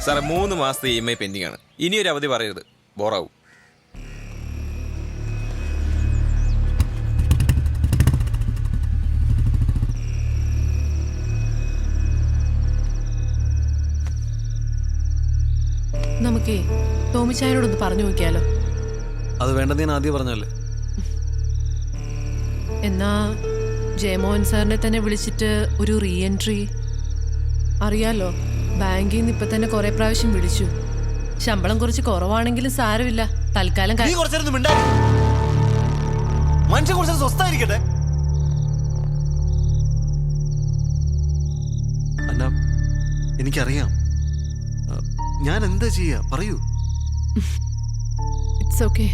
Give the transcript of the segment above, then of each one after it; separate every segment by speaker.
Speaker 1: സാറേ 3 മാസത്തെ EMI pending ആണ്. ഇനിയൊരു അവധി പറയരുത്, ബോറാവും.
Speaker 2: നമുക്കേ ടോമിച്ചായനോടൊന്ന് പറഞ്ഞു നോക്കിയാലോ?
Speaker 3: അത് വേണ്ടെന്ന് ഞാൻ ആദ്യം പറഞ്ഞല്ലേ.
Speaker 2: എന്നാ ജയമോഹൻ സാറിനെ തന്നെ വിളിച്ചിട്ട് ഒരു റീ എൻട്രി. അറിയാലോ, ബാങ്കിൽ നിന്ന് ഇപ്പൊ തന്നെ കുറെ പ്രാവശ്യം വിളിച്ചു. ശമ്പളം കുറച്ച് കുറവാണെങ്കിലും സാരമില്ല, തൽക്കാലം
Speaker 3: മനുഷ്യൻ കുറച്ച് സ്വസ്ഥായിരിക്കട്ടെ. അന്ന, എനിക്കറിയാം. ഞാൻ എന്താ ചെയ്യാ പറയൂ.
Speaker 2: It's okay.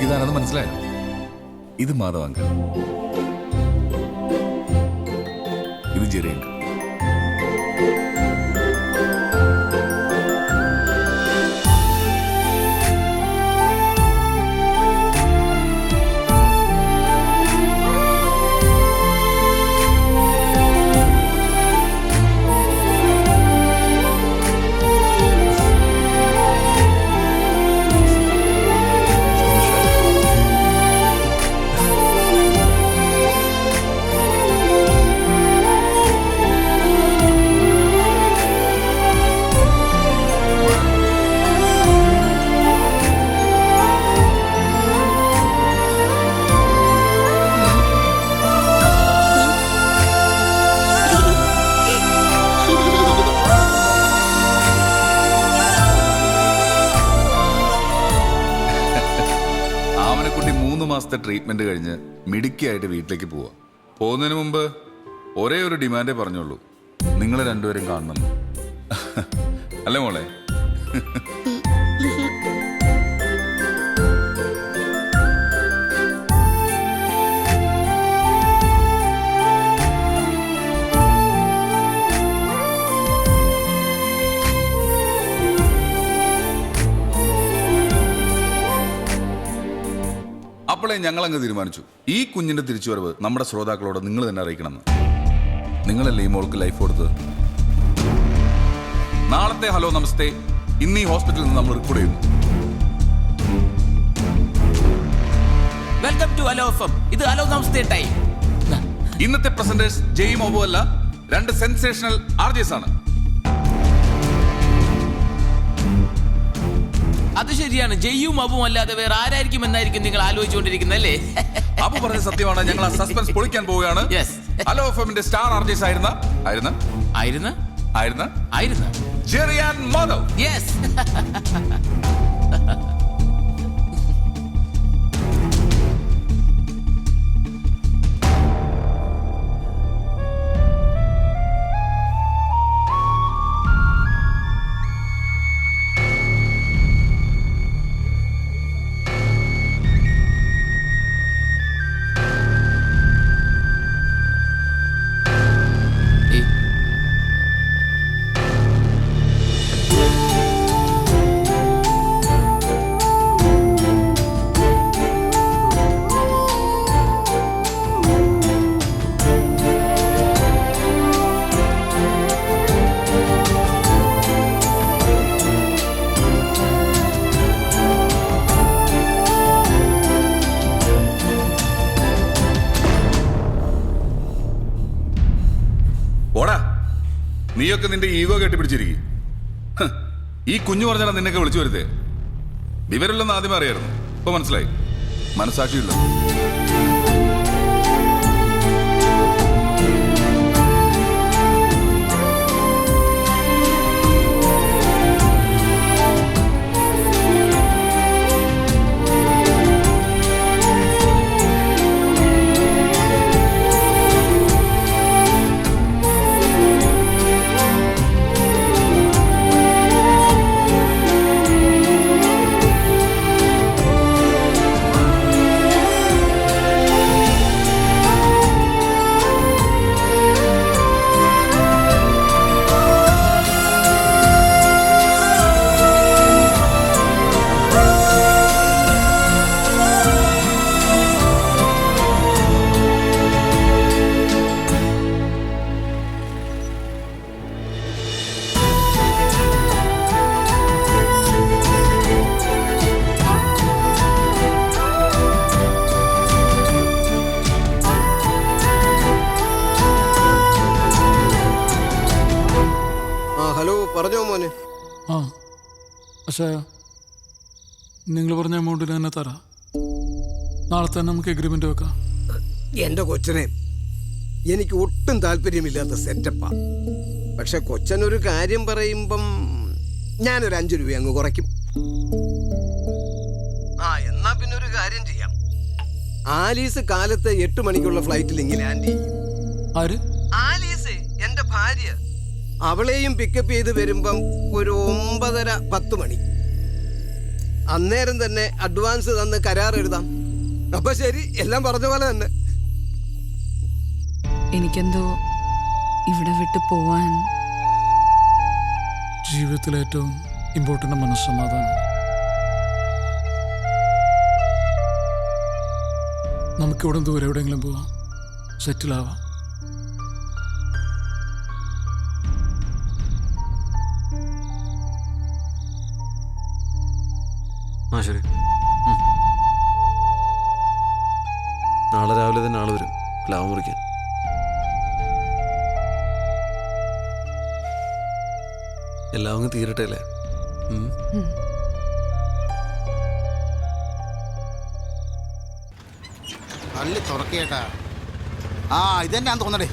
Speaker 4: ഇതാണെന്ന് മനസ്സിലായോ? ഇത് മാധവ് അങ്കിൾ, ഇത് ജെറി അങ്കിൾ. മാസത്തെ ട്രീറ്റ്മെന്റ് കഴിഞ്ഞ് മിടുക്കിയായിട്ട് വീട്ടിലേക്ക് പോവാ. പോകുന്നതിന് മുമ്പ് ഒരേ ഒരു ഡിമാൻഡേ പറഞ്ഞുള്ളൂ, നിങ്ങൾ രണ്ടുപേരും കാണണം. അല്ലേ മോളെ? അപ്പോഴേ ഞങ്ങളങ്ങ് തീരുമാനിച്ചു, ഈ കുഞ്ഞിന്റെ തിരിച്ചുവരവ് നമ്മുടെ ശ്രോതാക്കളോട് നിങ്ങൾ തന്നെ അറിയിക്കണമെന്ന്. നിങ്ങളല്ലേ ഈ മോൾക്ക് ലൈഫ് കൊടുത്തത്. നാളത്തെ ഹലോ നമസ്തേ ഇന്ന് ഈ ഹോസ്പിറ്റലിൽ നിന്ന് നമ്മൾ റിക്രൂട്ട് ചെയ്യുന്നു.
Speaker 5: വെൽക്കം ടു അലോഫം. ഇത് അലോ നമസ്തേ ടൈം.
Speaker 4: ഇന്നത്തെ പ്രസന്റേഴ്സ് ജെയും ഒബോ അല്ല, 2 സെൻസേഷണൽ RJs ആണ്.
Speaker 5: അത് ശരിയാണ്. ജയ്യും അബും അല്ലാതെ വേറെ ആരായിരിക്കും എന്നായിരിക്കും നിങ്ങൾ ആലോചിച്ചുകൊണ്ടിരിക്കുന്നല്ലേ?
Speaker 4: അബു പറഞ്ഞ സത്യമാണ്. ഞങ്ങൾ ആ സസ്പെൻസ് പൊളിക്കാൻ പോവുകയാണ്.
Speaker 5: Yes.
Speaker 4: ഹലോ എഫ്എമ്മിന്റെ സ്റ്റാർ RJs ആയിരുന്ന ജെറി ആൻഡ് മാധവ്.
Speaker 5: യെസ്.
Speaker 4: ഓടാ, നീയൊക്കെ നിന്റെ ഈഗോ കെട്ടിപ്പിടിച്ചിരിക്കും. ഈ കുഞ്ഞു പറഞ്ഞാൽ നിന്നൊക്കെ വിളിച്ചു വരുത്തേ. വിവരമില്ലെന്ന് ആദ്യമേ അറിയായിരുന്നു, ഇപ്പൊ മനസ്സിലായി. മനസ്സാക്ഷിയില്ല.
Speaker 6: ഹലോ, പറഞ്ഞോ മോനെ.
Speaker 7: ആ പക്ഷേ നിങ്ങൾ പറഞ്ഞ എമൗണ്ടിന് തന്നെ തരാം. നാളെ തന്നെ നമുക്ക് എഗ്രിമെന്റ് വെക്കാം.
Speaker 6: എൻ്റെ കൊച്ചനെ, എനിക്ക് ഒട്ടും താല്പര്യമില്ലാത്ത സെറ്റപ്പാ. പക്ഷെ കൊച്ചനൊരു കാര്യം പറയുമ്പം ഞാനൊരു 5 രൂപ അങ്ങ് കുറയ്ക്കും. എന്നാ പിന്നെ ഒരു കാര്യം ചെയ്യാം. ആലീസ് കാലത്ത് 8 മണിക്കുള്ള ഫ്ലൈറ്റിൽ ഇങ്ങനെ ലാൻഡ് ചെയ്യും.
Speaker 7: ആര്?
Speaker 6: ആലീസ്, എൻ്റെ ഭാര്യ. അവളെയും പിക്കപ്പ് ചെയ്ത് വരുമ്പം ഒരു 9:30-10 മണി. അന്നേരം തന്നെ അഡ്വാൻസ് തന്ന് കരാർ എഴുതാം. അപ്പൊ ശരി, എല്ലാം പറഞ്ഞ പോലെ തന്നെ.
Speaker 8: എനിക്കെന്തോ ഇവിടെ വിട്ടു പോവാൻ.
Speaker 7: ജീവിതത്തിലെ ഏറ്റവും ഇമ്പോർട്ടൻ്റ് മനസ്സമാധാനം. നമുക്കിവിടെ ദൂരെ എവിടെയെങ്കിലും പോവാം, സെറ്റിലാവാം.
Speaker 3: ആ ശരി. നാളെ രാവിലെ തന്നെ ആള് വരും പ്ലാവ് മുറിക്കാൻ. എല്ലാം അങ്ങ് തീരട്ടെ അല്ലേ?
Speaker 9: തള്ളി തുറക്കേട്ടാ. ഇതെന്നാന്ന് തോന്നടേ.